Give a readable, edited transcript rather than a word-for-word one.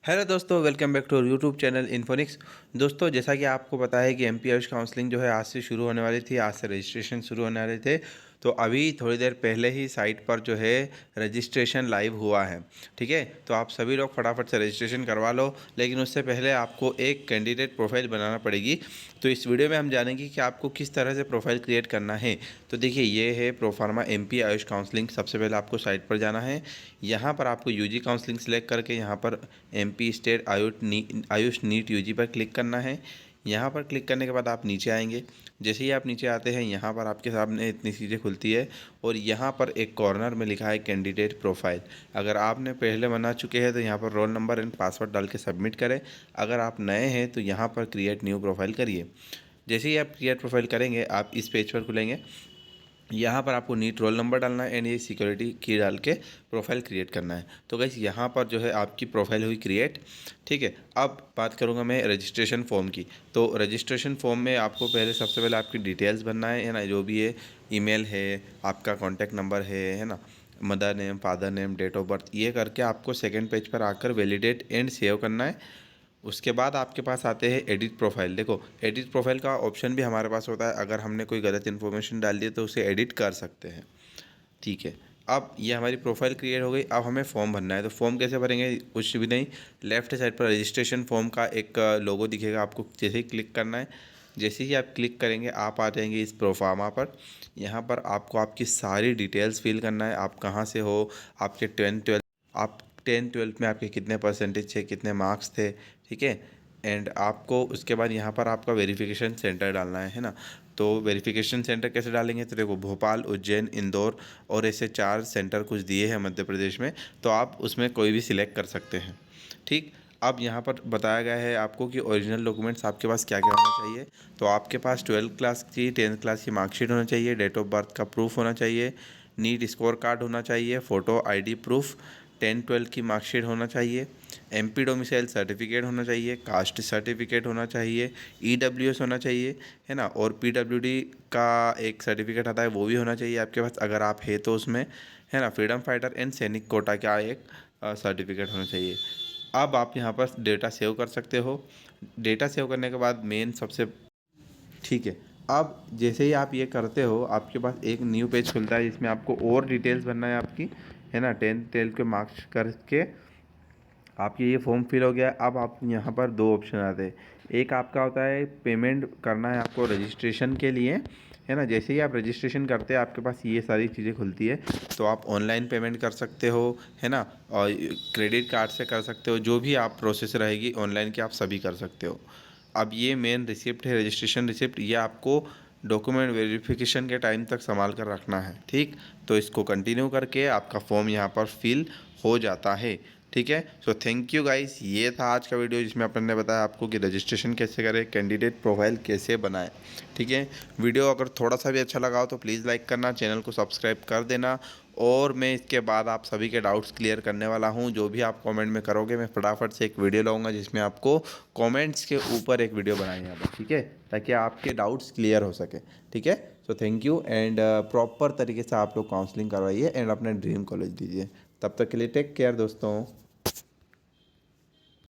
Hello दोस्तों, welcome back to YouTube channel Infonics. दोस्तों, जैसा कि आपको पता है कि एमपी आयुष काउंसलिंग जो है आज से शुरू होने वाली थी। आज से रजिस्ट्रेशन शुरू होने वाले थे। तो अभी थोड़ी देर पहले ही साइट पर जो है रजिस्ट्रेशन लाइव हुआ है। ठीक है, तो आप सभी लोग फटाफट से रजिस्ट्रेशन करवा लो। लेकिन उससे पहले आपको एक कैंडिडेट प्रोफाइल बनाना पड़ेगी। तो इस वीडियो में हम जानेंगे कि आपको किस तरह से प्रोफाइल क्रिएट करना है। तो देखिए, ये है प्रोफार्मा एमपी आयुष काउंसलिंग। सबसे पहले आपको साइट पर जाना है। यहाँ पर आपको यूजी काउंसलिंग सेलेक्ट करके यहाँ पर MP state AYUSH NEET UG पर क्लिक करना है। यहाँ पर क्लिक करने के बाद आप नीचे आएंगे। जैसे ही आप नीचे आते हैं, यहाँ पर आपके सामने इतनी चीज़ें खुलती है और यहाँ पर एक कॉर्नर में लिखा है कैंडिडेट प्रोफाइल। अगर आपने पहले बना चुके हैं तो यहाँ पर रोल नंबर एंड पासवर्ड डाल के सबमिट करें। अगर आप नए हैं तो यहाँ पर क्रिएट न्यू प्रोफाइल करिए। जैसे ही आप क्रिएट प्रोफाइल करेंगे, आप इस पेज पर खुलेंगे। यहाँ पर आपको नीट रोल नंबर डालना है एंड ये सिक्योरिटी की डाल के प्रोफाइल क्रिएट करना है। तो गाइस, यहाँ पर जो है आपकी प्रोफाइल हुई क्रिएट। ठीक है, अब बात करूँगा मैं रजिस्ट्रेशन फॉर्म की। तो रजिस्ट्रेशन फॉर्म में आपको सबसे पहले आपकी डिटेल्स भरना है ना, जो भी है। ईमेल है, आपका कॉन्टैक्ट नंबर है ना, mother name, father name, date of birth, ये करके आपको सेकेंड पेज पर आकर वैलिडेट एंड सेव करना है। उसके बाद आपके पास आते हैं एडिट प्रोफाइल। देखो, एडिट प्रोफाइल का ऑप्शन भी हमारे पास होता है। अगर हमने कोई गलत इन्फॉर्मेशन डाल दी तो उसे एडिट कर सकते हैं। ठीक है, अब ये हमारी प्रोफाइल क्रिएट हो गई। अब हमें फॉर्म भरना है। तो फॉर्म कैसे भरेंगे? कुछ भी नहीं, लेफ्ट साइड पर रजिस्ट्रेशन फॉर्म का एक लोगो दिखेगा। आपको जैसे ही क्लिक करना है, जैसे ही आप क्लिक करेंगे आप आ जाएंगे इस प्रोफार्मा पर। यहाँ पर आपको आपकी सारी डिटेल्स फिल करना है। आप कहाँ से हो, आपके 10th 12th, आप 10th 12th में आपके कितने परसेंटेज थे, कितने मार्क्स थे। ठीक है, एंड आपको उसके बाद यहाँ पर आपका वेरिफिकेशन सेंटर डालना है ना। तो वेरिफिकेशन सेंटर कैसे डालेंगे? तो देखो, भोपाल, उज्जैन, इंदौर और ऐसे 4 सेंटर कुछ दिए हैं मध्य प्रदेश में। तो आप उसमें कोई भी सिलेक्ट कर सकते हैं। ठीक, अब यहाँ पर बताया गया है आपको कि ओरिजिनल डॉक्यूमेंट्स आपके पास क्या क्या होना चाहिए। तो आपके पास 12th क्लास की, 10th क्लास की मार्कशीट होना चाहिए, डेट ऑफ बर्थ का प्रूफ होना चाहिए, नीट स्कोर कार्ड होना चाहिए, photo ID proof, 10th 12th की मार्कशीट होना चाहिए, एमपी डोमिसाइल सर्टिफिकेट होना चाहिए, कास्ट सर्टिफिकेट होना चाहिए, ईडब्ल्यूएस होना चाहिए, है ना। और पीडब्ल्यूडी का एक सर्टिफिकेट आता है, वो भी होना चाहिए आपके पास, अगर आप है तो उसमें, है ना। फ्रीडम फाइटर एंड सैनिक कोटा का एक सर्टिफिकेट होना चाहिए। अब आप यहाँ पर डेटा सेव कर सकते हो। डेटा सेव करने के बाद मेन सबसे, ठीक है, अब जैसे ही आप ये करते हो, आपके पास एक न्यू पेज खुलता है जिसमें आपको और डिटेल्स भरना है आपकी, है ना। 10th 12th के मार्क्स करके आपके ये फॉर्म फिल हो गया। अब आप यहाँ पर 2 ऑप्शन आते हैं। एक आपका होता है पेमेंट करना है आपको रजिस्ट्रेशन के लिए, है ना। जैसे ही आप रजिस्ट्रेशन करते हैं आपके पास ये सारी चीज़ें खुलती है। तो आप ऑनलाइन पेमेंट कर सकते हो, है ना, और क्रेडिट कार्ड से कर सकते हो। जो भी आप प्रोसेस रहेगी ऑनलाइन की, आप सभी कर सकते हो। अब ये मेन रिसिप्ट है, रजिस्ट्रेशन रिसिप्ट। ये आपको डॉक्यूमेंट वेरिफिकेशन के टाइम तक संभाल कर रखना है। ठीक, तो इसको कंटिन्यू करके आपका फॉर्म यहाँ पर फिल हो जाता है। ठीक है, सो थैंक यू गाइस। ये था आज का वीडियो जिसमें अपन ने बताया आपको कि रजिस्ट्रेशन कैसे करें, कैंडिडेट प्रोफाइल कैसे बनाएं। ठीक है, वीडियो अगर थोड़ा सा भी अच्छा लगा हो तो प्लीज़ लाइक करना, चैनल को सब्सक्राइब कर देना। और मैं इसके बाद आप सभी के डाउट्स क्लियर करने वाला हूँ। जो भी आप कमेंट में करोगे, मैं फटाफट से एक वीडियो लाऊंगा जिसमें आपको कमेंट्स के ऊपर एक वीडियो बनाई है। ठीक है, ताकि आपके डाउट्स क्लियर हो सके। ठीक है, so thank you and proper तरीके से आप लोग काउंसलिंग करवाइए एंड अपने ड्रीम कॉलेज दीजिए। तब तक के लिए टेक केयर दोस्तों।